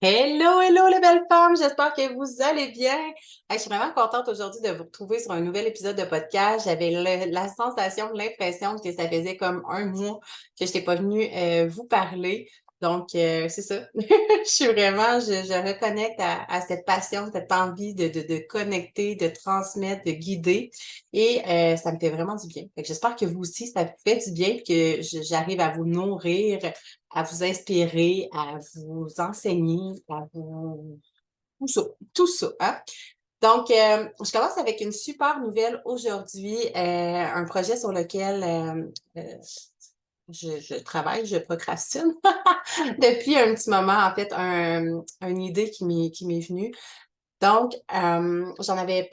Hello, hello les belles femmes, j'espère que vous allez bien. Hey, je suis vraiment contente aujourd'hui de vous retrouver sur un nouvel épisode de podcast. J'avais la sensation, l'impression que ça faisait comme un mois que je n'étais pas venue vous parler. Donc, c'est ça. Je reconnecte à cette passion, cette envie de connecter, de transmettre, de guider. Et ça me fait vraiment du bien. Fait que j'espère que vous aussi, ça vous fait du bien, que j'arrive à vous nourrir, à vous inspirer, à vous enseigner, à vous... tout ça, hein? Donc, je commence avec une super nouvelle aujourd'hui, un projet sur lequel je travaille, je procrastine depuis un petit moment, en fait, une idée qui m'est venue. Donc, j'avais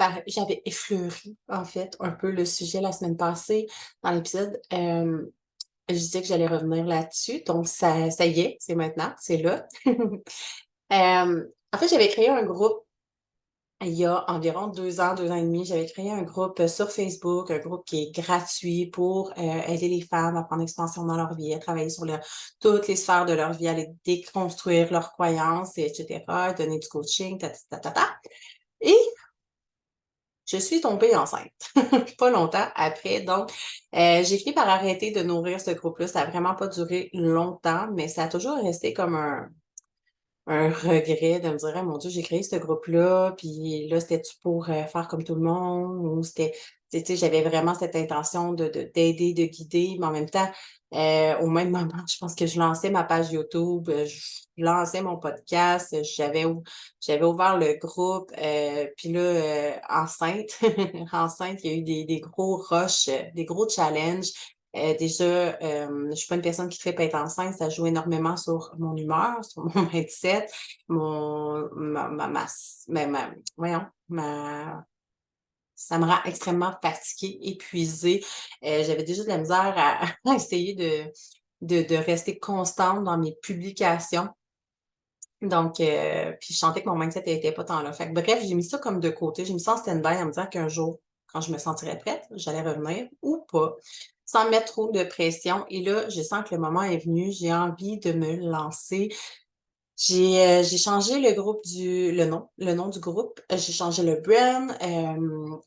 effleuré, en fait, un peu le sujet la semaine passée dans l'épisode. Je disais que j'allais revenir là-dessus. Donc, ça y est, c'est maintenant, c'est là. En fait, j'avais créé un groupe il y a environ 2 ans et demi. J'avais créé un groupe sur Facebook, un groupe qui est gratuit pour aider les femmes à prendre expansion dans leur vie, à travailler sur toutes les sphères de leur vie, à les déconstruire leurs croyances, etc., donner du coaching, Et je suis tombée enceinte, pas longtemps après. Donc, j'ai fini par arrêter de nourrir ce groupe-là. Ça a vraiment pas duré longtemps, mais ça a toujours resté comme un regret de me dire: «Ah mon Dieu, j'ai créé ce groupe-là, puis là, c'était-tu pour, faire comme tout le monde?» Ou c'était tu sais, j'avais vraiment cette intention d'aider, de guider, mais en même temps, au même moment, je pense que je lançais ma page YouTube, je lançais mon podcast, j'avais ouvert le groupe, puis là, enceinte, enceinte, il y a eu des gros rushs, des gros challenges. Déjà, je suis pas une personne qui tripe à être enceinte, ça joue énormément sur mon humeur, sur mon mindset, mon ma voyons, ma ça me rend extrêmement fatiguée, épuisée. J'avais déjà de la misère à à essayer de rester constante dans mes publications. Donc, puis je sentais que mon mindset était pas tant là. Fait que bref, j'ai mis ça comme de côté. J'ai mis ça en stand-by en me disant qu'un jour, quand je me sentirais prête, j'allais revenir ou pas, sans me mettre trop de pression. Et là, je sens que le moment est venu. J'ai envie de me lancer. J'ai changé le nom du groupe. J'ai changé le brand.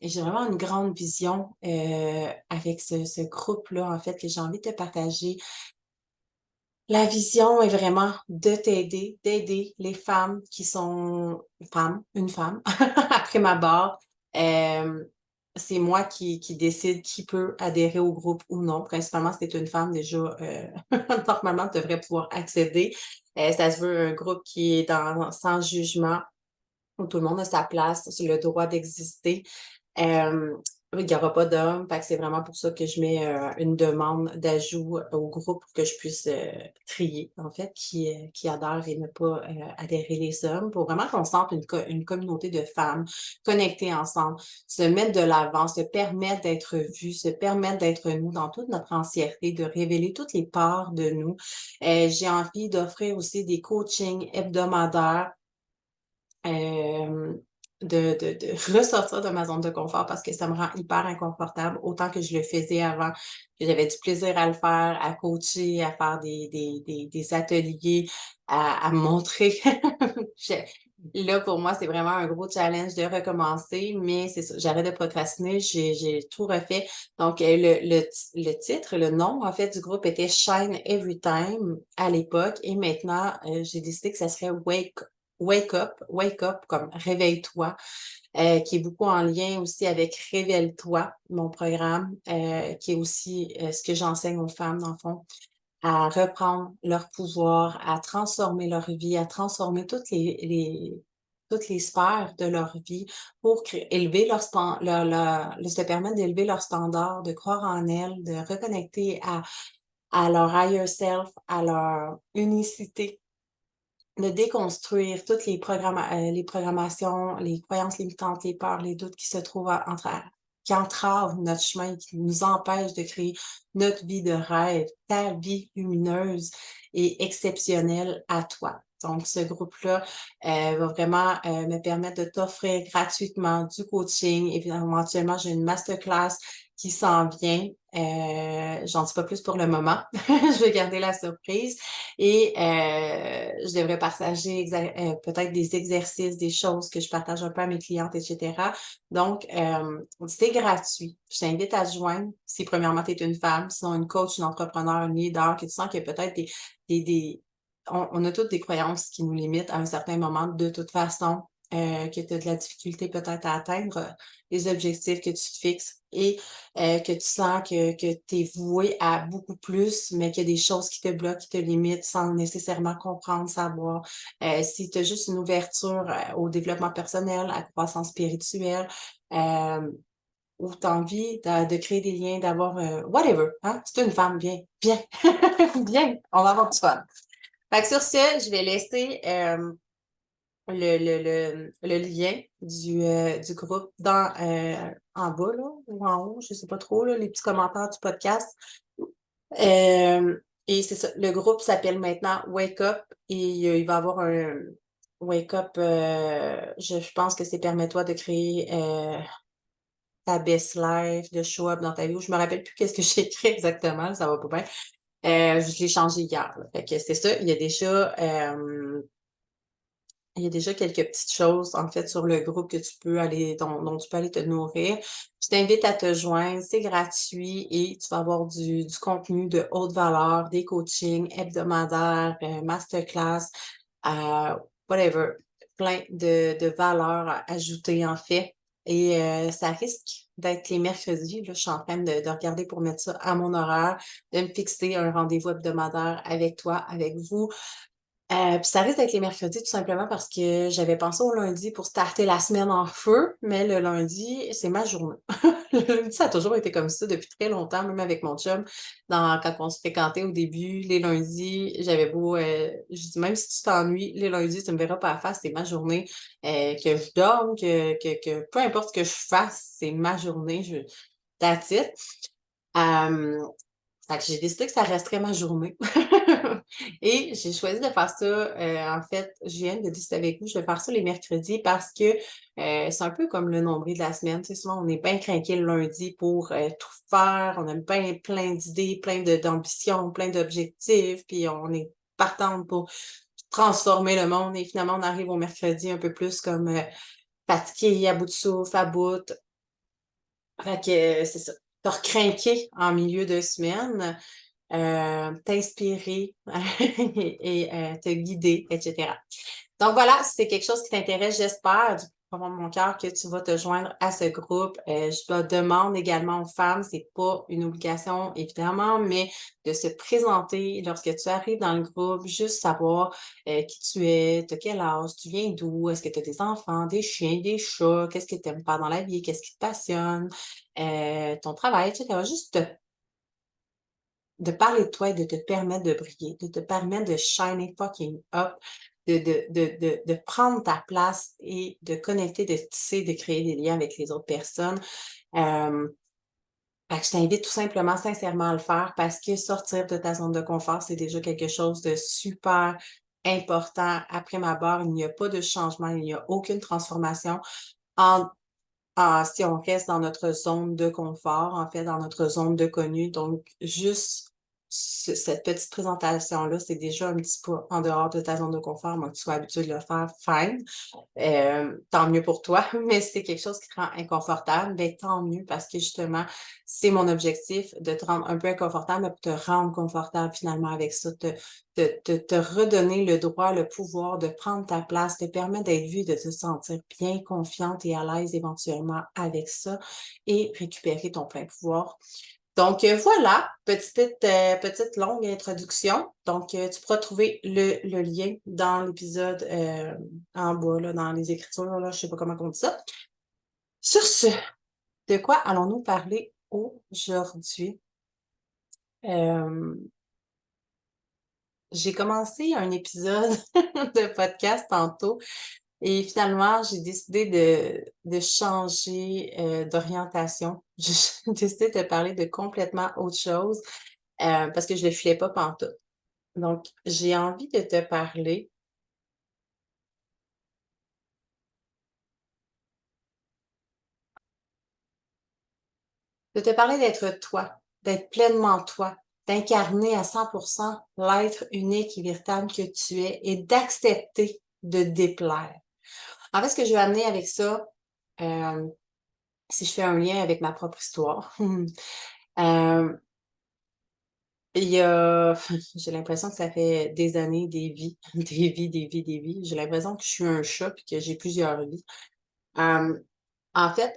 Et j'ai vraiment une grande vision avec ce groupe-là, en fait, que j'ai envie de te partager. La vision est vraiment de t'aider, d'aider les femmes qui sont une femme après ma barre. Hem, c'est moi qui décide qui peut adhérer au groupe ou non. Principalement, si tu une femme déjà, normalement, tu devrais pouvoir accéder. Ça se veut un groupe qui est sans jugement, où tout le monde a sa place, c'est le droit d'exister. Hem, il y aura pas d'hommes, fait que c'est vraiment pour ça que je mets, une demande d'ajout au groupe pour que je puisse, trier, en fait, qui adhère et ne pas, adhérer les hommes, pour vraiment qu'on sente une communauté de femmes connectées ensemble, se mettre de l'avant, se permettre d'être vues, se permettre d'être nous dans toute notre entièreté, de révéler toutes les parts de nous. J'ai envie d'offrir aussi des coachings hebdomadaires. Hem, de ressortir de ma zone de confort parce que ça me rend hyper inconfortable, autant que je le faisais avant, que j'avais du plaisir à le faire, à coacher, à faire des ateliers, à me montrer. Je Là, pour moi, c'est vraiment un gros challenge de recommencer, mais c'est ça, j'arrête de procrastiner, j'ai tout refait. Donc, le titre, le nom, en fait, du groupe était Shine Every Time à l'époque et maintenant, j'ai décidé que ça serait Wake Up comme réveille-toi, qui est beaucoup en lien aussi avec Révèle-toi, mon programme, qui est aussi, ce que j'enseigne aux femmes, dans le fond, à reprendre leur pouvoir, à transformer leur vie, à transformer toutes les sphères de leur vie pour élever se permettre d'élever leur standard, de croire en elles, de reconnecter à leur higher self, à leur unicité, de déconstruire toutes les programmations, les croyances limitantes, les peurs, les doutes qui se trouvent qui entravent notre chemin, qui nous empêchent de créer notre vie de rêve, ta vie lumineuse et exceptionnelle à toi. Donc, ce groupe-là va vraiment me permettre de t'offrir gratuitement du coaching. Évidemment, éventuellement, j'ai une masterclass qui s'en vient. J'en dis pas plus pour le moment. Je vais garder la surprise et je devrais partager peut-être des exercices, des choses que je partage un peu à mes clientes, etc. Donc, c'est gratuit. Je t'invite à te joindre si premièrement tu es une femme, sinon une coach, une entrepreneur, un leader, que tu sens qu'il y a peut-être on a toutes des croyances qui nous limitent à un certain moment de toute façon. Que tu as de la difficulté peut-être à atteindre les objectifs que tu te fixes et que tu sens que tu es voué à beaucoup plus, mais qu'il y a des choses qui te bloquent, qui te limitent sans nécessairement comprendre, savoir. Si tu as juste une ouverture au développement personnel, à la croissance spirituelle, ou tu as envie de créer des liens, d'avoir whatever, hein? C'est une femme, bien, bien, bien, on va avoir du fun. Fait que sur ce, je vais laisser le lien du groupe en bas là, ou en haut, je sais pas trop, là, les petits commentaires du podcast. Et c'est ça, le groupe s'appelle maintenant Wake Up et il va y avoir un Wake Up, je pense que c'est permets-toi de créer ta best life, de show up dans ta vie. Je me rappelle plus qu'est-ce que j'ai écrit exactement, ça va pas bien. Je l'ai changé hier. Là. Fait que c'est ça, il y a déjà quelques petites choses, en fait, sur le groupe que tu peux aller, dont tu peux aller te nourrir. Je t'invite à te joindre, c'est gratuit et tu vas avoir du contenu de haute valeur, des coachings hebdomadaires, masterclass, euh, whatever, plein de valeurs ajoutées, en fait. Et ça risque d'être les mercredis. Là, je suis en train de regarder pour mettre ça à mon horaire, de me fixer un rendez-vous hebdomadaire avec toi, avec vous. Puis ça risque d'être les mercredis tout simplement parce que j'avais pensé au lundi pour starter la semaine en feu, mais le lundi, c'est ma journée. Le lundi, ça a toujours été comme ça depuis très longtemps, même avec mon chum. Quand on se fréquentait au début, les lundis, j'avais beau, je dis même si tu t'ennuies, les lundis, tu me verras pas à face, c'est ma journée. Que je dorme, que peu importe ce que je fasse, c'est ma journée. That's it. Euh, Fait que j'ai décidé que ça resterait ma journée. Et j'ai choisi de faire ça, en fait, je viens de discuter avec vous, je vais faire ça les mercredis parce que c'est un peu comme le nombril de la semaine. Tu sais, souvent, on est bien craqué le lundi pour tout faire. On a bien plein d'idées, d'ambitions, plein d'objectifs, puis on est partante pour transformer le monde. Et finalement, on arrive au mercredi un peu plus comme fatigué, à bout de souffle, à bout. Fait que c'est ça. Te recrinquer en milieu de semaine, t'inspirer et te guider, etc. Donc voilà, si c'est quelque chose qui t'intéresse, j'espère du fond de mon cœur que tu vas te joindre à ce groupe. Je le demande également aux femmes, c'est pas une obligation évidemment, mais de se présenter lorsque tu arrives dans le groupe, juste savoir qui tu es, de quel âge, tu viens d'où, est-ce que tu as des enfants, des chiens, des chats, qu'est-ce que tu aimes faire dans la vie, qu'est-ce qui te passionne, ton travail, etc. Juste de parler de toi et de te permettre de briller, de te permettre de shiner fucking up, de prendre ta place et de connecter, de tisser, de créer des liens avec les autres personnes. Fait que je t'invite tout simplement, sincèrement à le faire parce que sortir de ta zone de confort, c'est déjà quelque chose de super important. Après ma barre, il n'y a pas de changement, il n'y a aucune transformation en si on reste dans notre zone de confort, en fait, dans notre zone de connu. Donc, juste cette petite présentation-là, c'est déjà un petit peu en dehors de ta zone de confort, moi, que tu sois habitué de le faire, fine. Tant mieux pour toi, mais si c'est quelque chose qui te rend inconfortable, ben tant mieux parce que justement, c'est mon objectif de te rendre un peu inconfortable, mais pour te rendre confortable finalement avec ça, te redonner le droit, le pouvoir de prendre ta place, te permettre d'être vue, de te sentir bien confiante et à l'aise éventuellement avec ça et récupérer ton plein pouvoir. Donc voilà, petite longue introduction. Donc, tu pourras trouver le lien dans l'épisode en bas, là, dans les écritures, là, je sais pas comment on dit ça. Sur ce, de quoi allons-nous parler aujourd'hui? Euh, j'ai commencé un épisode de podcast tantôt et finalement, j'ai décidé de changer d'orientation. J'ai décidé de parler de complètement autre chose parce que je ne le filais pas pantoute. Donc, j'ai envie de te parler de te parler d'être toi, d'être pleinement toi, d'incarner à 100% l'être unique et véritable que tu es et d'accepter de déplaire. En fait, ce que je veux amener avec ça, euh, si je fais un lien avec ma propre histoire, euh, il y a, j'ai l'impression que ça fait des années, des vies, des vies, des vies, des vies. J'ai l'impression que je suis un chat puis que j'ai plusieurs vies. Euh, En fait,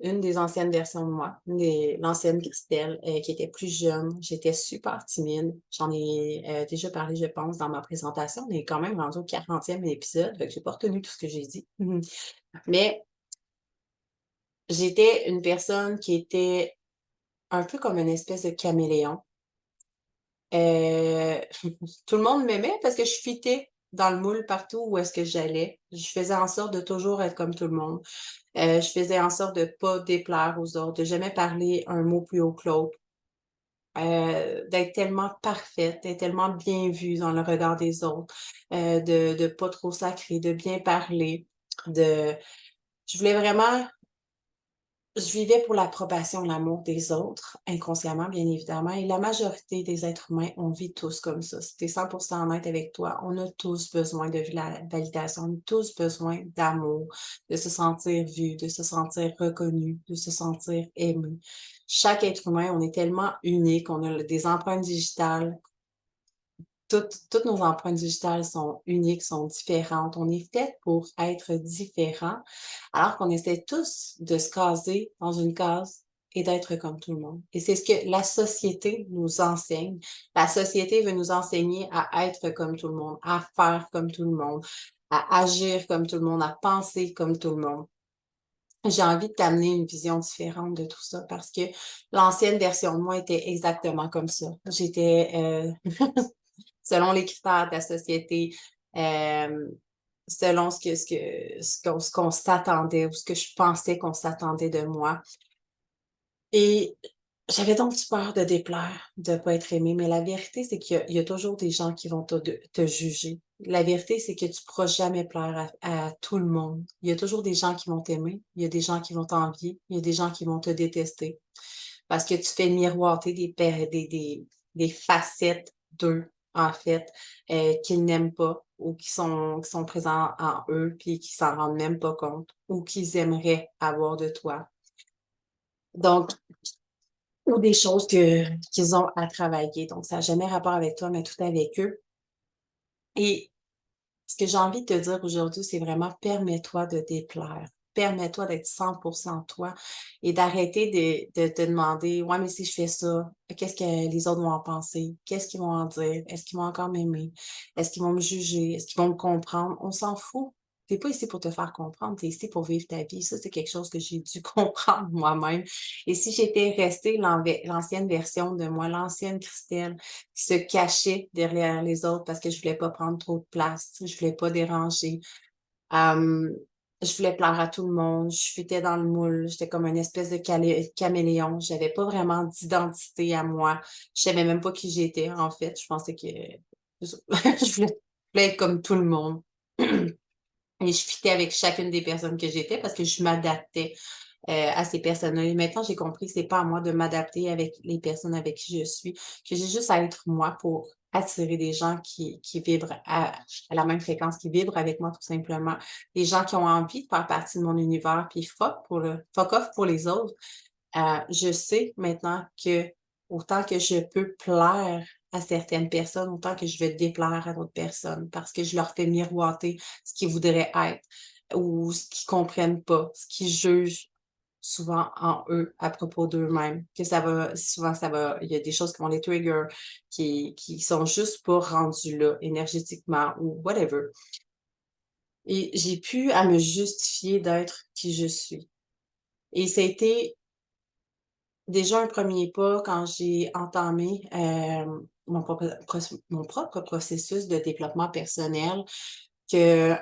une des anciennes versions de moi, l'ancienne Christelle, qui était plus jeune, j'étais super timide. J'en ai déjà parlé, je pense, dans ma présentation. On est quand même rendu au 40e épisode, fait que j'ai pas retenu tout ce que j'ai dit. Mais j'étais une personne qui était un peu comme une espèce de caméléon. Euh, Tout le monde m'aimait parce que je fitais dans le moule partout où est-ce que j'allais. Je faisais en sorte de toujours être comme tout le monde. Je faisais en sorte de pas déplaire aux autres, de jamais parler un mot plus haut que l'autre, d'être tellement parfaite, d'être tellement bien vue dans le regard des autres, de pas trop sacrer, de bien parler, de je voulais vraiment je vivais pour l'approbation, l'amour des autres, inconsciemment, bien évidemment, et la majorité des êtres humains, on vit tous comme ça. Si tu es 100% honnête avec toi, on a tous besoin de la validation, on a tous besoin d'amour, de se sentir vu, de se sentir reconnu, de se sentir aimé. Chaque être humain, on est tellement unique, on a des empreintes digitales, toutes nos empreintes digitales sont uniques, sont différentes. On est fait pour être différents, alors qu'on essaie tous de se caser dans une case et d'être comme tout le monde. Et c'est ce que la société nous enseigne. La société veut nous enseigner à être comme tout le monde, à faire comme tout le monde, à agir comme tout le monde, à penser comme tout le monde. J'ai envie de t'amener une vision différente de tout ça parce que l'ancienne version de moi était exactement comme ça. J'étais selon les critères de la société, selon ce qu'on s'attendait ou ce que je pensais qu'on s'attendait de moi. Et j'avais donc peur de déplaire, de pas être aimée, mais la vérité, c'est qu'il y a toujours des gens qui vont te juger. La vérité, c'est que tu pourras jamais plaire à tout le monde. Il y a toujours des gens qui vont t'aimer, il y a des gens qui vont t'envier, il y a des gens qui vont te détester parce que tu fais miroiter des facettes d'eux, en fait, qu'ils n'aiment pas ou qui sont présents en eux puis qui s'en rendent même pas compte ou qu'ils aimeraient avoir de toi. Donc, ou des choses qu'ils ont à travailler. Donc, ça n'a jamais rapport avec toi, mais tout avec eux. Et ce que j'ai envie de te dire aujourd'hui, c'est vraiment permets-toi de déplaire. Permets-toi d'être 100% toi et d'arrêter de te demander, ouais, mais si je fais ça, qu'est-ce que les autres vont en penser? Qu'est-ce qu'ils vont en dire? Est-ce qu'ils vont encore m'aimer? Est-ce qu'ils vont me juger? Est-ce qu'ils vont me comprendre? On s'en fout. T'es pas ici pour te faire comprendre, t'es ici pour vivre ta vie. Ça, c'est quelque chose que j'ai dû comprendre moi-même. Et si j'étais restée l'ancienne version de moi, l'ancienne Christelle, qui se cachait derrière les autres parce que je voulais pas prendre trop de place, je voulais pas déranger. Euh, je voulais plaire à tout le monde, je fitais dans le moule, j'étais comme une espèce de caméléon. J'avais pas vraiment d'identité à moi. Je savais même pas qui j'étais, en fait. Je pensais que je voulais être comme tout le monde. Et je fitais avec chacune des personnes que j'étais parce que je m'adaptais à ces personnes-là. Et maintenant, j'ai compris que c'est pas à moi de m'adapter avec les personnes avec qui je suis, que j'ai juste à être moi pour attirer des gens qui vibrent à la même fréquence, qui vibrent avec moi tout simplement. Des gens qui ont envie de faire partie de mon univers, puis fuck off pour les autres. Je sais maintenant que autant que je peux plaire à certaines personnes, autant que je vais déplaire à d'autres personnes parce que je leur fais miroiter ce qu'ils voudraient être ou ce qu'ils comprennent pas, ce qu'ils jugent souvent en eux à propos d'eux-mêmes, que souvent ça va, il y a des choses qui vont les trigger, qui sont juste pas rendues là énergétiquement ou whatever. Et j'ai pu à me justifier d'être qui je suis. Et ça a été déjà un premier pas quand j'ai entamé, mon propre processus de développement personnel que,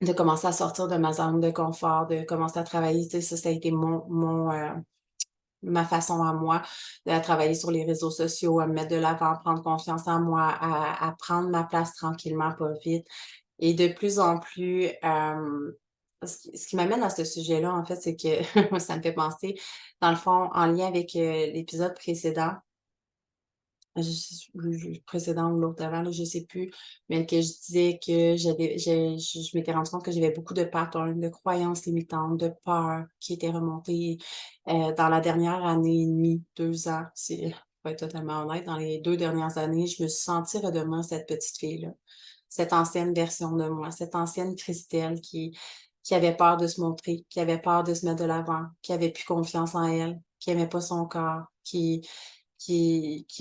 de commencer à sortir de ma zone de confort, de commencer à travailler, tu sais, ça a été ma façon à moi de travailler sur les réseaux sociaux, à me mettre de l'avant, prendre confiance en moi, à prendre ma place tranquillement, pas vite et de plus en plus, Ce qui m'amène à ce sujet-là, en fait, c'est que ça me fait penser, dans le fond, en lien avec, l'épisode précédent, précédent ou l'autre d'avant, là, je sais plus, mais que je disais que je m'étais rendu compte que j'avais beaucoup de patterns, de croyances limitantes, de peurs qui étaient remontées, dans la dernière année et demie, 2 ans, si pour être totalement honnête. Dans les 2 dernières années, je me suis sentie redevant cette petite fille-là, cette ancienne version de moi, cette ancienne Christelle qui avait peur de se montrer, qui avait peur de se mettre de l'avant, qui avait plus confiance en elle, qui aimait pas son corps, qui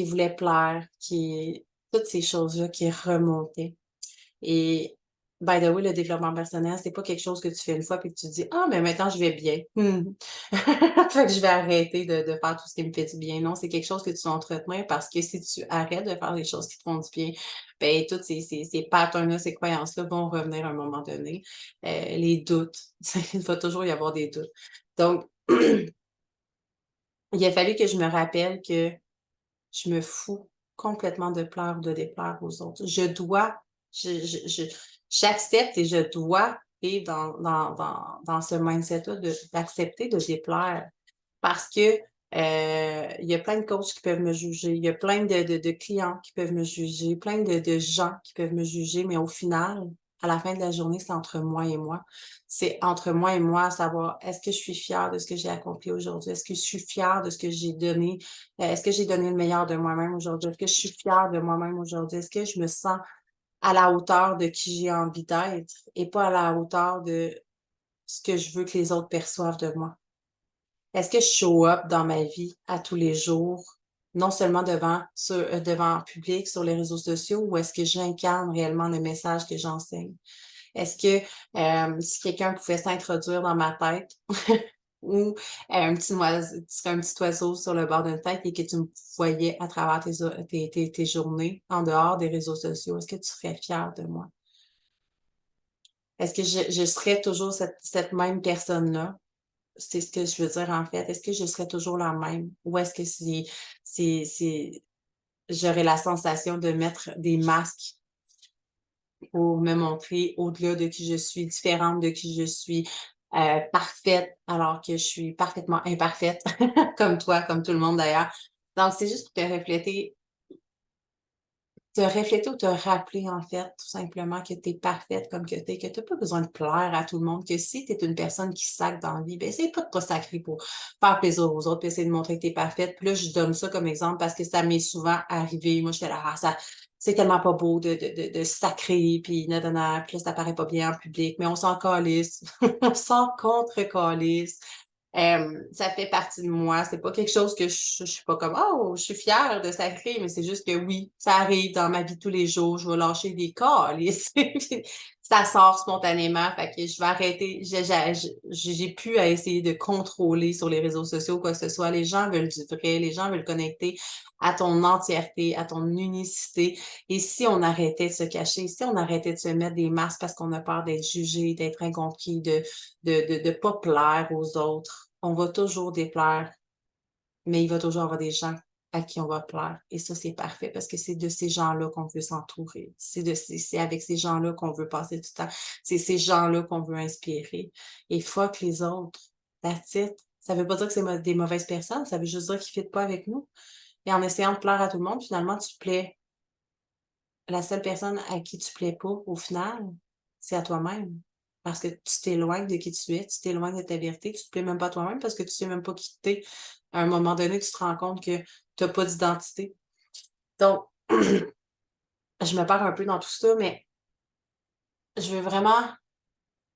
voulait plaire, qui toutes ces choses-là qui remontaient. Et by the way, le développement personnel, c'est pas quelque chose que tu fais une fois puis que tu te dis: «Ah, mais maintenant je vais bien. Mmh. Fait que je vais arrêter de faire tout ce qui me fait du bien». Non, c'est quelque chose que tu dois entretenir parce que si tu arrêtes de faire les choses qui te font du bien, ben toutes ces patterns-là, ces croyances-là vont revenir à un moment donné. Les doutes, il va toujours y avoir des doutes. Donc, il a fallu que je me rappelle que je me fous complètement de plaire ou de déplaire aux autres. Je j'accepte et je dois vivre dans ce mindset-là d'accepter de déplaire parce que, il y a plein de coachs qui peuvent me juger, il y a plein de clients qui peuvent me juger, plein de gens qui peuvent me juger, mais au final, à la fin de la journée, c'est entre moi et moi. C'est entre moi et moi à savoir, est-ce que je suis fière de ce que j'ai accompli aujourd'hui? Est-ce que je suis fière de ce que j'ai donné? Est-ce que j'ai donné le meilleur de moi-même aujourd'hui? Est-ce que je suis fière de moi-même aujourd'hui? Est-ce que je me sens à la hauteur de qui j'ai envie d'être et pas à la hauteur de ce que je veux que les autres perçoivent de moi? Est-ce que je show up dans ma vie à tous les jours, non seulement devant public, sur les réseaux sociaux, ou est-ce que j'incarne réellement le message que j'enseigne? Est-ce que, si quelqu'un pouvait s'introduire dans ma tête ou tu serais un petit oiseau sur le bord d'une tête et que tu me voyais à travers tes journées en dehors des réseaux sociaux, est-ce que tu serais fier de moi? Est-ce que je serais toujours cette même personne-là? C'est ce que je veux dire, en fait. Est-ce que je serais toujours la même? Ou est-ce que c'est j'aurais la sensation de mettre des masques pour me montrer au-delà de qui je suis, différente de qui je suis, parfaite, alors que je suis parfaitement imparfaite, comme toi, comme tout le monde d'ailleurs. Donc c'est juste pour te refléter ou te rappeler, en fait, tout simplement que tu es parfaite comme que tu es, que tu as pas besoin de plaire à tout le monde, que si tu es une personne qui sacre dans la vie, ben essaye pas de pas sacrer pour faire plaisir aux autres, puis essayer de montrer que tu es parfaite. Puis là, je donne ça comme exemple parce que ça m'est souvent arrivé. Moi, j'étais là: «Ah ça c'est tellement pas beau de sacrer, puis nanana, puis là, ça paraît pas bien en public», mais on s'en calisse, on s'en contre calisse. Ça fait partie de moi. C'est pas quelque chose que je suis pas comme: «Oh, je suis fière de sacrer», mais c'est juste que oui, ça arrive dans ma vie de tous les jours. Je vais lâcher des câlisses, puis ça sort spontanément. Fait que je vais arrêter. J'ai plus à essayer de contrôler sur les réseaux sociaux ou quoi que ce soit. Les gens veulent du vrai, les gens veulent connecter à ton entièreté, à ton unicité. Et si on arrêtait de se cacher, si on arrêtait de se mettre des masques parce qu'on a peur d'être jugé, d'être incompris, de pas plaire aux autres. On va toujours déplaire, mais il va toujours avoir des gens à qui on va plaire et ça, c'est parfait parce que c'est de ces gens-là qu'on veut s'entourer. C'est avec ces gens-là qu'on veut passer du temps. C'est ces gens-là qu'on veut inspirer et fuck les autres. That's it. Ça veut pas dire que c'est des mauvaises personnes, ça veut juste dire qu'ils fitent pas avec nous et en essayant de plaire à tout le monde, finalement, tu plais. La seule personne à qui tu plais pas, au final, c'est à toi-même. Parce que tu t'éloignes de qui tu es, tu t'éloignes de ta vérité, tu te plais même pas à toi-même parce que tu sais même pas qui tu es. À un moment donné, tu te rends compte que tu as pas d'identité. Donc, je me perds un peu dans tout ça, mais je veux vraiment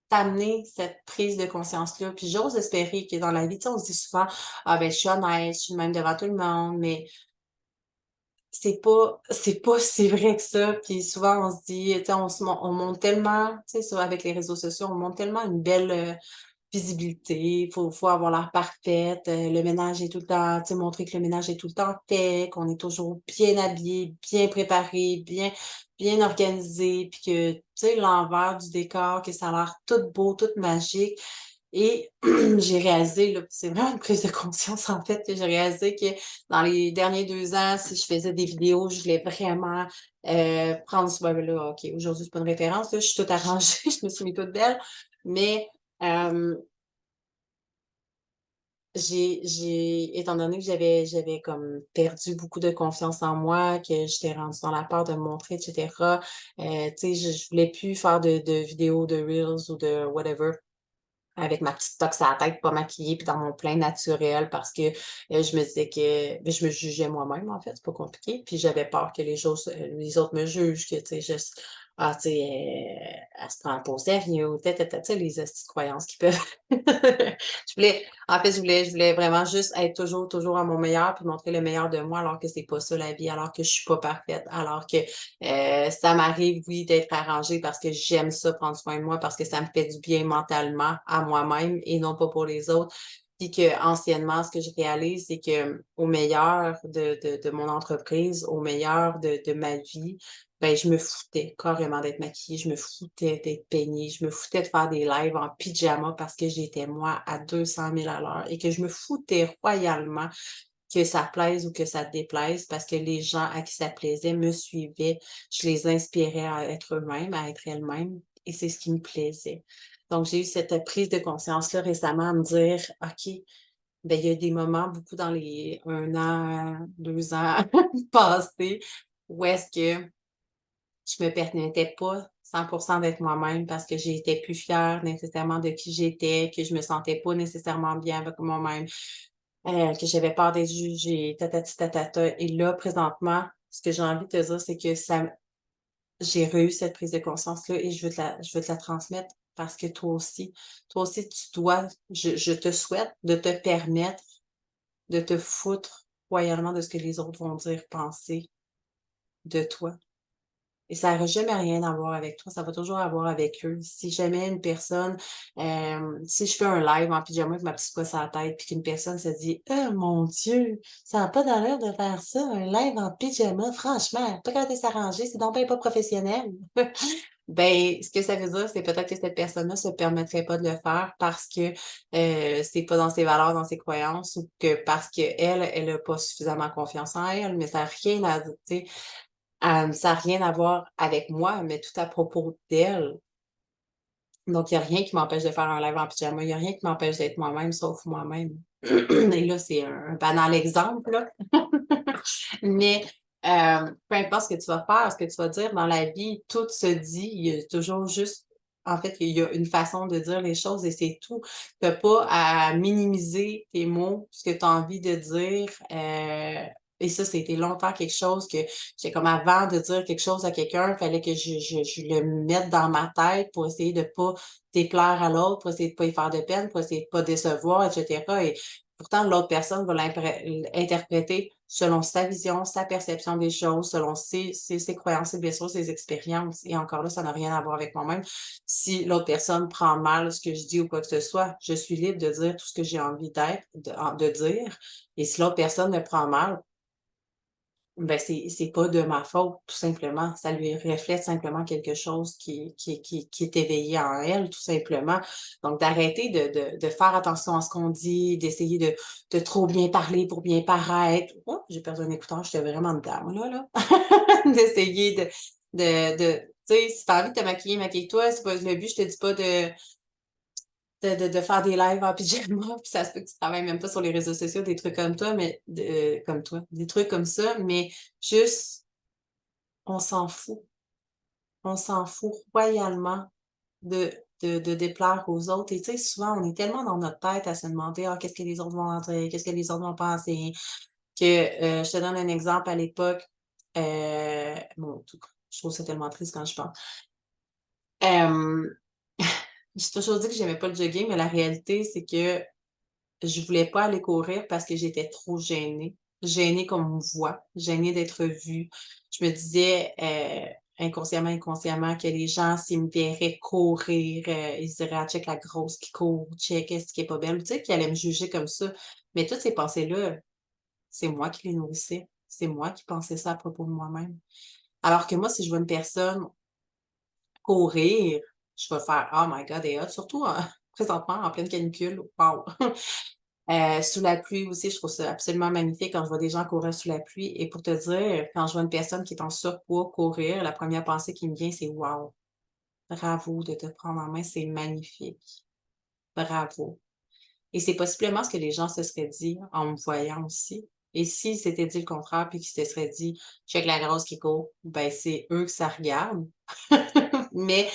t'amener cette prise de conscience-là. Puis j'ose espérer que dans la vie, tu sais, on se dit souvent: «Ah ben, je suis honnête, je suis de même devant tout le monde», mais c'est pas si vrai que ça, puis souvent on se dit, tu sais, on montre tellement, tu sais, avec les réseaux sociaux, on montre tellement une belle, visibilité, faut avoir l'air parfaite, le ménage est tout le temps tu sais, montrer que le ménage est tout le temps fait, qu'on est toujours bien habillé, bien préparé, bien organisé, puis que, tu sais, l'envers du décor, que ça a l'air tout beau, tout magique. Et j'ai réalisé, là, c'est vraiment une prise de conscience, en fait, que j'ai réalisé que dans les derniers 2 ans, si je faisais des vidéos, je voulais vraiment, prendre ce ben là, OK, aujourd'hui, c'est pas une référence, là, je suis toute arrangée, je me suis mis toute belle, mais Hem, étant donné que j'avais comme perdu beaucoup de confiance en moi, que j'étais rendue dans la peur de me montrer et cetera, tu sais, je voulais plus faire de vidéos, de reels ou de whatever. Avec ma petite toque sur la tête, pas maquillée, puis dans mon plein naturel parce que, je me disais que je me jugeais moi-même, en fait, c'est pas compliqué. Puis j'avais peur que les autres me jugent, que, tu sais, «Ah, tu sais, elle se prend pas au sérieux» ou tu sais, les estis de croyances qui peuvent je voulais vraiment juste être toujours à mon meilleur, puis montrer le meilleur de moi, alors que c'est pas ça la vie, alors que je suis pas parfaite, alors que, ça m'arrive, oui, d'être arrangée parce que j'aime ça, prendre soin de moi, parce que ça me fait du bien mentalement à moi-même et non pas pour les autres. Puis qu'anciennement, ce que je réalise, c'est que au meilleur de mon entreprise, au meilleur de ma vie, ben, je me foutais carrément d'être maquillée, je me foutais d'être peignée, je me foutais de faire des lives en pyjama parce que j'étais moi à 200 000 à l'heure et que je me foutais royalement que ça plaise ou que ça déplaise parce que les gens à qui ça plaisait me suivaient. Je les inspirais à être eux-mêmes, à être elles-mêmes et c'est ce qui me plaisait. Donc j'ai eu cette prise de conscience-là récemment à me dire: «OK, ben il y a des moments, beaucoup dans les 1 an, 2 ans passés, où est-ce que je me permettais pas 100 d'être moi-même parce que j'étais plus fière nécessairement de qui j'étais, que je me sentais pas nécessairement bien avec moi-même, que j'avais peur d'être jugée, tatati tatata et là, présentement, ce que j'ai envie de te dire, c'est que ça j'ai eu cette prise de conscience-là et je veux te la transmettre parce que toi aussi, tu dois je te souhaite de te permettre de te foutre royalement de ce que les autres vont dire, penser de toi. Et ça aura jamais rien à voir avec toi, ça va toujours avoir avec eux. Si jamais une personne, si je fais un live en pyjama avec ma petite poisse à la tête, puis qu'une personne se dit: «Oh mon Dieu, ça a pas d'allure de faire ça, un live en pyjama, franchement, pas capable de s'arranger, c'est donc bien pas professionnel». Ben, ce que ça veut dire, c'est peut-être que cette personne-là se permettrait pas de le faire parce que, c'est pas dans ses valeurs, dans ses croyances ou que parce qu'elle, elle a pas suffisamment confiance en elle, mais ça a rien à tu sais, ça a rien à voir avec moi, mais tout à propos d'elle. Donc il y a rien qui m'empêche de faire un live en pyjama, il y a rien qui m'empêche d'être moi-même sauf moi-même. Et là, c'est un banal exemple, là. Mais, peu importe ce que tu vas faire, ce que tu vas dire dans la vie, tout se dit. Il y a toujours juste en fait, il y a une façon de dire les choses et c'est tout. Tu as pas à minimiser tes mots, ce que tu as envie de dire, et ça été longtemps quelque chose que j'ai comme avant de dire quelque chose à quelqu'un, il fallait que je le mette dans ma tête pour essayer de pas déplaire à l'autre, pour essayer de pas y faire de peine, pour essayer de pas décevoir et cetera et pourtant l'autre personne va l'interpréter selon sa vision, sa perception des choses, selon ses croyances, ses blessures, ses expériences et encore là, ça n'a rien à voir avec moi-même. Si l'autre personne prend mal ce que je dis ou quoi que ce soit, je suis libre de dire tout ce que j'ai envie d'être de dire et si l'autre personne le prend mal, ben, c'est pas de ma faute, tout simplement. Ça lui reflète simplement quelque chose qui est éveillé en elle, tout simplement. Donc d'arrêter de faire attention à ce qu'on dit, d'essayer de trop bien parler pour bien paraître. Oh, j'ai perdu un écouteur, j'étais vraiment dedans, moi, là. D'essayer de tu sais, si tu as envie de te maquiller, maquille-toi, c'est pas le but, je te dis pas de faire des lives en pyjama, puis ça se peut que tu travailles même pas sur les réseaux sociaux, des trucs comme toi, mais comme toi, des trucs comme ça, mais juste, on s'en fout. On s'en fout royalement de de déplaire aux autres et tu sais, souvent, on est tellement dans notre tête à se demander: «Ah, qu'est-ce que les autres vont en dire? Qu'est-ce que les autres vont penser?» que, je te donne un exemple à l'époque, bon, tout je trouve ça tellement triste quand je pense. Hem, j'ai toujours dit que j'aimais pas le jogging, mais la réalité, c'est que je voulais pas aller courir parce que j'étais trop gênée. Gênée qu'on me voit, gênée d'être vue. Je me disais, inconsciemment, que les gens, s'ils me verraient courir, ils se diraient: «Ah, check la grosse qui court, check, est-ce qu'elle est pas belle?» Tu sais, qu'ils allaient me juger comme ça. Mais toutes ces pensées-là, c'est moi qui les nourrissais. C'est moi qui pensais ça à propos de moi-même. Alors que moi, si je vois une personne courir, je vais faire: «Oh my God, elle est hot», surtout présentement en pleine canicule, waouh! Sous la pluie aussi, je trouve ça absolument magnifique quand je vois des gens courir sous la pluie et pour te dire, quand je vois une personne qui est en surpoids courir, la première pensée qui me vient, c'est: «Wow, bravo de te prendre en main, c'est magnifique». bravo. Et c'est possiblement ce que les gens se seraient dit en me voyant aussi. Et s'ils s'étaient dit le contraire puis qu'ils se seraient dit: «Check la grosse qui court», ben, c'est eux que ça regarde. Mais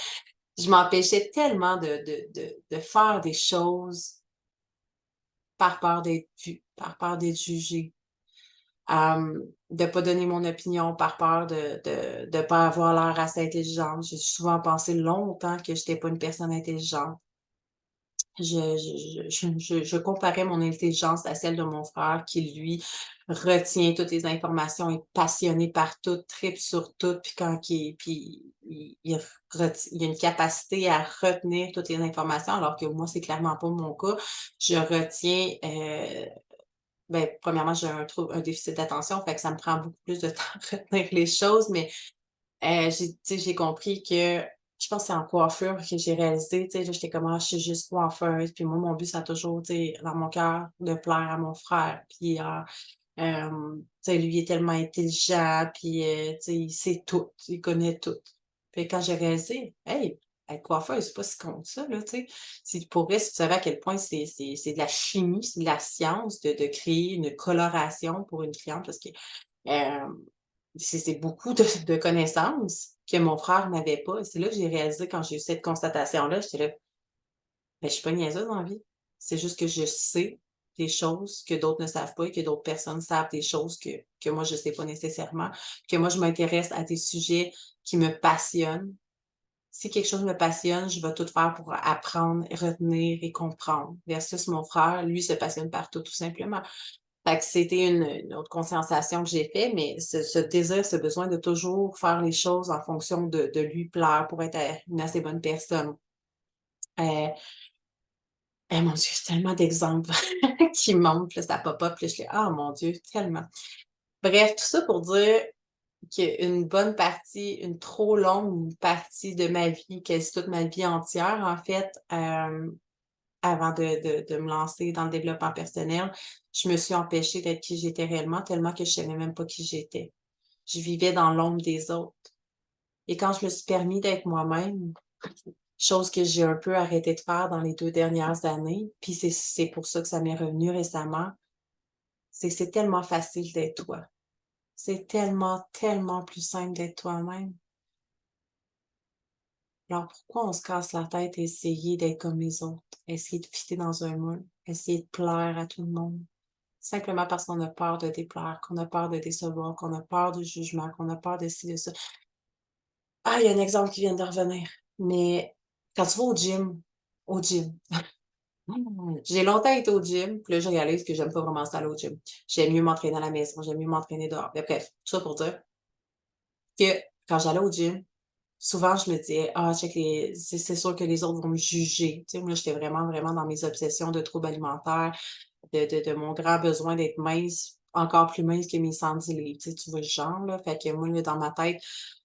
je m'empêchais tellement de faire des choses par peur d'être vue, par peur d'être jugée, de pas donner mon opinion par peur de pas avoir l'air assez intelligente. J'ai souvent pensé longtemps que j'étais pas une personne intelligente. Je comparais mon intelligence à celle de mon frère qui, lui, retient toutes les informations, est passionné par tout, tripe sur tout, puis quand il puis il a une capacité à retenir toutes les informations, alors que moi, c'est clairement pas mon cas. Je retiens, ben, premièrement, j'ai un déficit d'attention, fait que ça me prend beaucoup plus de temps à retenir les choses, mais j'ai tu sais, j'ai compris que je pense que c'est en coiffure que j'ai réalisé, tu sais, là, j'étais comme: «Ah, je suis juste coiffeuse», puis moi, mon but, ça a toujours, tu sais, dans mon cœur, de plaire à mon frère, puis, tu sais, lui, il est tellement intelligent, puis, tu sais, il sait tout, il connaît tout. Puis quand j'ai réalisé: «Hey, être coiffeuse, c'est pas si con que ça, là», tu sais. Si pour vrai, si tu savais à quel point c'est de la chimie, c'est de la science de créer une coloration pour une cliente parce que, hem c'est beaucoup de connaissances que mon frère n'avait pas et c'est là que j'ai réalisé quand j'ai eu cette constatation-là, j'étais là: «Ben, je suis pas niaiseuse dans la vie. C'est juste que je sais des choses que d'autres ne savent pas et que d'autres personnes savent des choses que moi je sais pas nécessairement, que moi je m'intéresse à des sujets qui me passionnent. Si quelque chose me passionne, je vais tout faire pour apprendre, retenir et comprendre versus mon frère, lui, se passionne par tout, tout simplement. Fait que c'était une autre conscientisation que j'ai fait, mais ce désir, ce besoin de toujours faire les choses en fonction de lui plaire pour être, une assez bonne personne. Heu, mon Dieu, tellement d'exemples qui montrent, là, ça pop up, là, je fais: «Ah mon Dieu, tellement». Bref, tout ça pour dire qu'une bonne partie, une trop longue partie de ma vie, quasi toute ma vie entière en fait, avant de me lancer dans le développement personnel, je me suis empêchée d'être qui j'étais réellement, tellement que je savais même pas qui j'étais. Je vivais dans l'ombre des autres et quand je me suis permis d'être moi-même, chose que j'ai un peu arrêté de faire dans les 2 dernières années, puis c'est pour ça que ça m'est revenu récemment, c'est que c'est tellement facile d'être toi. C'est tellement, tellement plus simple d'être toi-même. Alors pourquoi on se casse la tête à essayer d'être comme les autres? Essayer de fitter dans un moule, essayer de plaire à tout le monde? Simplement parce qu'on a peur de déplaire, qu'on a peur de décevoir, qu'on a peur du jugement, qu'on a peur de ci, de ça. Ah, il y a un exemple qui vient de revenir, mais quand tu vas au gym, j'ai longtemps été au gym, puis là, je réalise que j'aime pas vraiment ça aller au gym. J'aime mieux m'entraîner à la maison, j'aime mieux m'entraîner dehors. Mais bref, tout ça pour dire que quand j'allais au gym, souvent je me disais: «Ah, check les c'est sûr que les autres vont me juger». Tu sais, moi, j'étais vraiment, vraiment dans mes obsessions de troubles alimentaires, de mon grand besoin d'être mince, encore plus mince que mes 110 livres, tu vois le genre, là? Fait que moi, là, dans ma tête,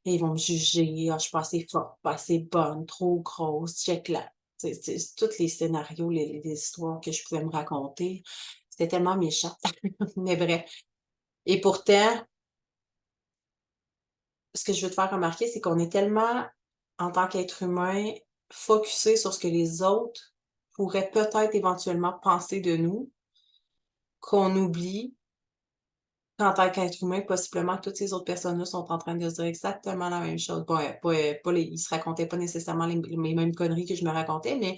ils vont me juger: «Ah, je suis pas assez forte, pas assez bonne, trop grosse, check là». Tu sais, tous les scénarios, les histoires que je pouvais me raconter, c'était tellement méchant. Mais bref et pourtant, ce que je veux te faire remarquer, c'est qu'on est tellement, en tant qu'être humain, focusé sur ce que les autres pourraient peut-être éventuellement penser de nous, qu'on oublie qu'en tant qu'être humain, possiblement, toutes ces autres personnes-là sont en train de se dire exactement la même chose. Bon, pas les ils se racontaient pas nécessairement les mêmes conneries que je me racontais, mais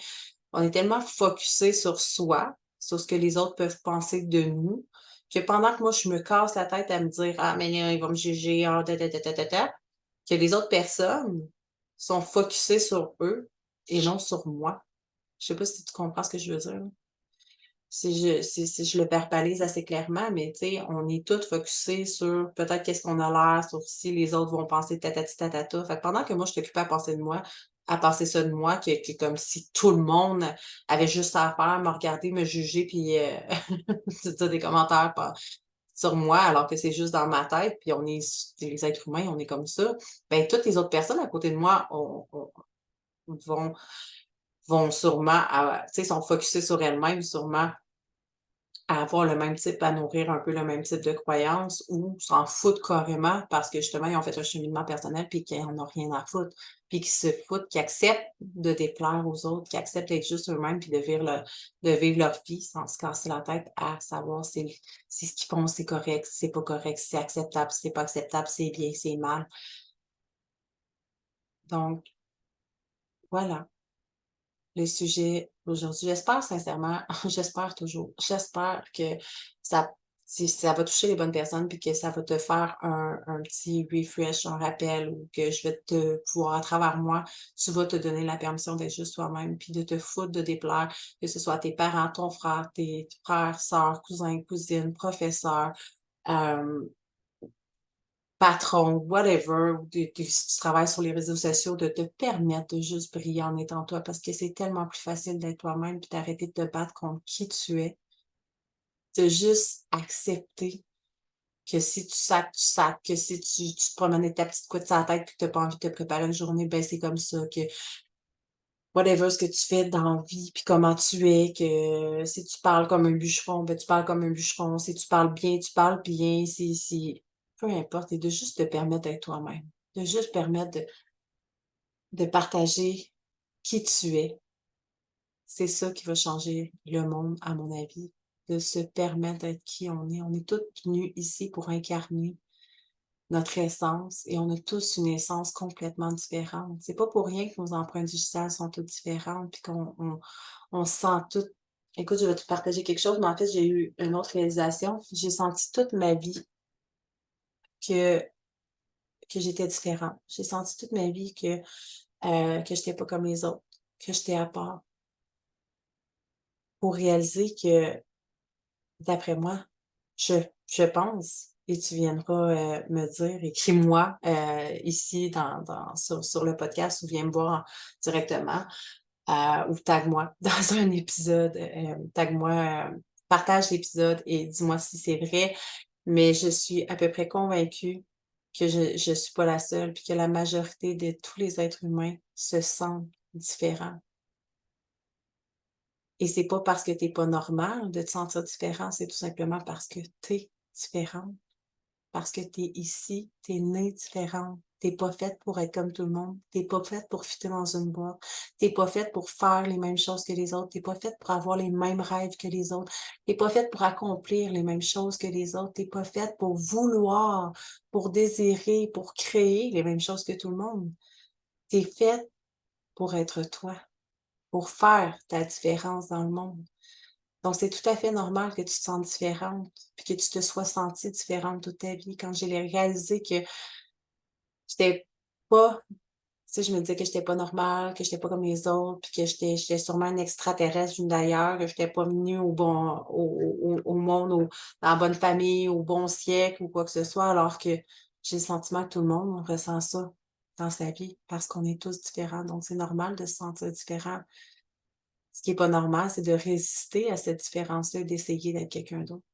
on est tellement focusé sur soi, sur ce que les autres peuvent penser de nous, que pendant que moi, je me casse la tête à me dire: «Ah, mais là, ils vont me juger, ah, que les autres personnes sont focusées sur eux et non sur moi. Je sais pas si tu comprends ce que je veux dire, là? Si je le verbalise assez clairement, mais tu sais, on est toutes focusées sur peut-être qu'est-ce qu'on a l'air, sur si les autres vont penser tatati tatata. Fait que pendant que moi, je suis occupée à penser de moi, à penser ça de moi, que comme si tout le monde avait juste ça à faire, me regarder, me juger, puis se dire des commentaires sur moi, alors que c'est juste dans ma tête, puis on est les êtres humains, on est comme ça. Ben, toutes les autres personnes à côté de moi vont vont sûrement tu sais, sont focusées sur elles-mêmes sûrement à avoir le même type à nourrir un peu le même type de croyances ou s'en foutent carrément parce que justement, ils ont fait un cheminement personnel puis qu'ils en ont rien à foutre. Puis qu'ils se foutent, qu'ils acceptent de déplaire aux autres, qu'ils acceptent d'être juste eux-mêmes puis de vivre leur vie sans se casser la tête à savoir si ce qu'ils font, c'est correct, si c'est pas correct, si c'est acceptable, si c'est pas acceptable, si c'est bien, si c'est mal. Donc voilà. Le sujet aujourd'hui. J'espère sincèrement, j'espère toujours, j'espère que ça ça va toucher les bonnes personnes puis que ça va te faire un petit refresh, un rappel ou que je vais te pouvoir à travers moi, tu vas te donner la permission d'être juste toi-même puis de te foutre de déplaire, que ce soit tes parents, ton frère, tes frères, sœurs, cousins, cousines, professeurs, hem patron, whatever, ou si tu travailles sur les réseaux sociaux, de te permettre de juste briller en étant toi, parce que c'est tellement plus facile d'être toi-même puis d'arrêter de te battre contre qui tu es. De juste accepter que si tu sacs, que si tu te promènes avec ta petite couette sur la tête puis que tu pas envie de te préparer une journée, ben, c'est comme ça, que whatever ce que tu fais dans la vie puis comment tu es, que si tu parles comme un bûcheron, ben, tu parles comme un bûcheron, si tu parles bien, tu parles bien, si peu importe et de juste te permettre d'être toi-même. De juste permettre de partager qui tu es. C'est ça qui va changer le monde, à mon avis, de se permettre d'être qui on est. On est tous venus ici pour incarner notre essence et on a tous une essence complètement différente. C'est pas pour rien que nos empreintes digitales sont toutes différentes puis qu'on se sent toutes écoute, je vais te partager quelque chose, mais en fait, j'ai eu une autre réalisation. J'ai senti toute ma vie que que j'étais différente. J'ai senti toute ma vie que j'étais pas comme les autres, que j'étais à part. Pour réaliser que, d'après moi, je je pense et tu viendras, me dire, écris-moi, ici sur le podcast ou viens me voir directement, ou tag-moi dans un épisode, tag-moi, partage l'épisode et dis-moi si c'est vrai, mais je suis à peu près convaincue que je suis pas la seule, puis que la majorité de tous les êtres humains se sentent différents. Et c'est pas parce que tu es pas normal de te sentir différent, c'est tout simplement parce que tu es différente, parce que tu es ici, tu es née différente. Tu es pas faite pour être comme tout le monde. Tu es pas faite pour fitter dans une boîte. Tu es pas faite pour faire les mêmes choses que les autres. Tu es pas faite pour avoir les mêmes rêves que les autres. Tu es pas faite pour accomplir les mêmes choses que les autres. Tu es pas faite pour vouloir, pour désirer, pour créer les mêmes choses que tout le monde. Tu es faite pour être toi, pour faire ta différence dans le monde. Donc, c'est tout à fait normal que tu te sentes différente, puis que tu te sois sentie différente toute ta vie. Quand j'ai réalisé que j'étais pas tu sais, je me disais que j'étais pas normale, que j'étais pas comme les autres, puis que j'étais sûrement un extraterrestre venu d'ailleurs, que j'étais pas venue au monde, dans la bonne famille, au bon siècle ou quoi que ce soit, alors que j'ai le sentiment que tout le monde ressent ça dans sa vie, parce qu'on est tous différents. Donc, c'est normal de se sentir différent. Ce qui est pas normal, c'est de résister à cette différence-là, d'essayer d'être quelqu'un d'autre,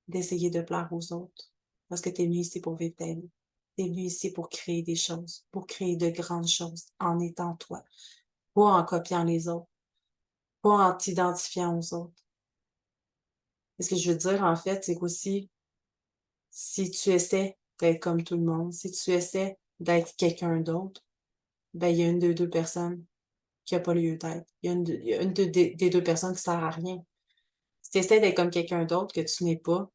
d'essayer de plaire aux autres. Parce que tu es venu ici pour vivre ta vie. Tu es venu ici pour créer des choses, pour créer de grandes choses en étant toi, pas en copiant les autres, pas en t'identifiant aux autres. Et ce que je veux dire, en fait, c'est qu'aussi, si tu essaies d'être comme tout le monde, si tu essaies d'être quelqu'un d'autre, ben, il y a une de 2 personnes qui a pas lieu d'être. Il y a une des 2 personnes qui sert à rien. Si tu essaies d'être comme quelqu'un d'autre que tu n'es pas,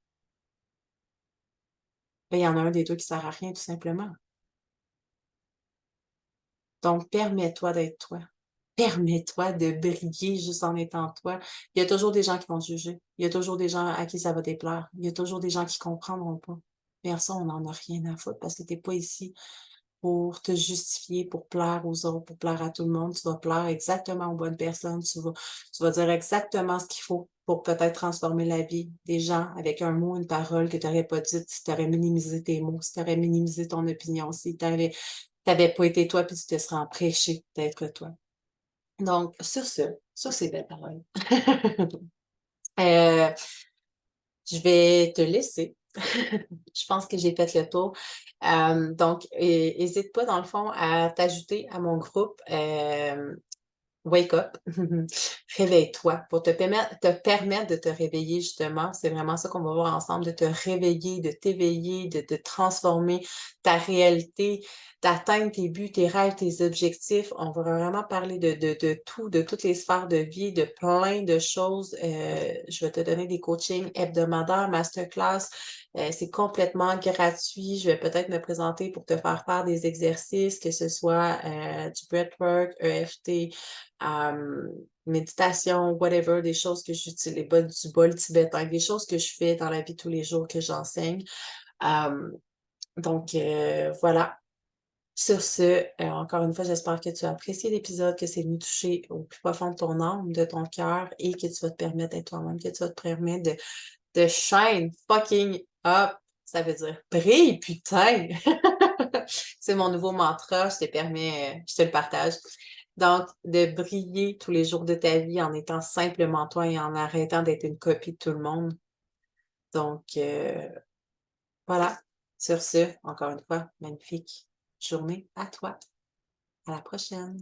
ben, il y en a un des 2 qui sert à rien tout simplement. Donc permets-toi d'être toi. Permets-toi de briller juste en étant toi. Il y a toujours des gens qui vont te juger. Il y a toujours des gens à qui ça va déplaire. Il y a toujours des gens qui comprendront pas. Mais ça, on n'en a rien à foutre parce que tu es pas ici pour te justifier, pour plaire aux autres, pour plaire à tout le monde. Tu vas plaire exactement aux bonnes personnes. Tu vas dire exactement ce qu'il faut pour peut-être transformer la vie des gens avec un mot, une parole que tu n'aurais pas dite si tu aurais minimisé tes mots, si tu aurais minimisé ton opinion, si tu avais pas été toi puis tu te serais empêché d'être toi. Donc sur ces belles paroles, heu, je vais te laisser. Je pense que j'ai fait le tour. Donc hésite pas dans le fond à t'ajouter à mon groupe, Wake up, réveille-toi pour te permettre de te réveiller justement. C'est vraiment ça qu'on va voir ensemble, de te réveiller, de t'éveiller, de transformer ta réalité, d'atteindre tes buts, tes rêves, tes objectifs. On va vraiment parler de tout, de toutes les sphères de vie, de plein de choses. Je vais te donner des coachings hebdomadaires, masterclass. C'est complètement gratuit. Je vais peut-être me présenter pour te faire des exercices, que ce soit du breathwork, EFT, méditation, whatever, des choses que j'utilise, du bol tibétain, des choses que je fais dans la vie de tous les jours que j'enseigne. Donc, voilà. Sur ce, encore une fois, j'espère que tu as apprécié l'épisode, que c'est venu toucher au plus profond de ton âme, de ton cœur et que tu vas te permettre d'être toi-même, que tu vas te permettre de shine fucking up. Ça veut dire brille, putain! C'est mon nouveau mantra, je te le partage. Donc, de briller tous les jours de ta vie en étant simplement toi et en arrêtant d'être une copie de tout le monde. Donc, voilà. Sur ce, encore une fois, magnifique journée à toi. À la prochaine.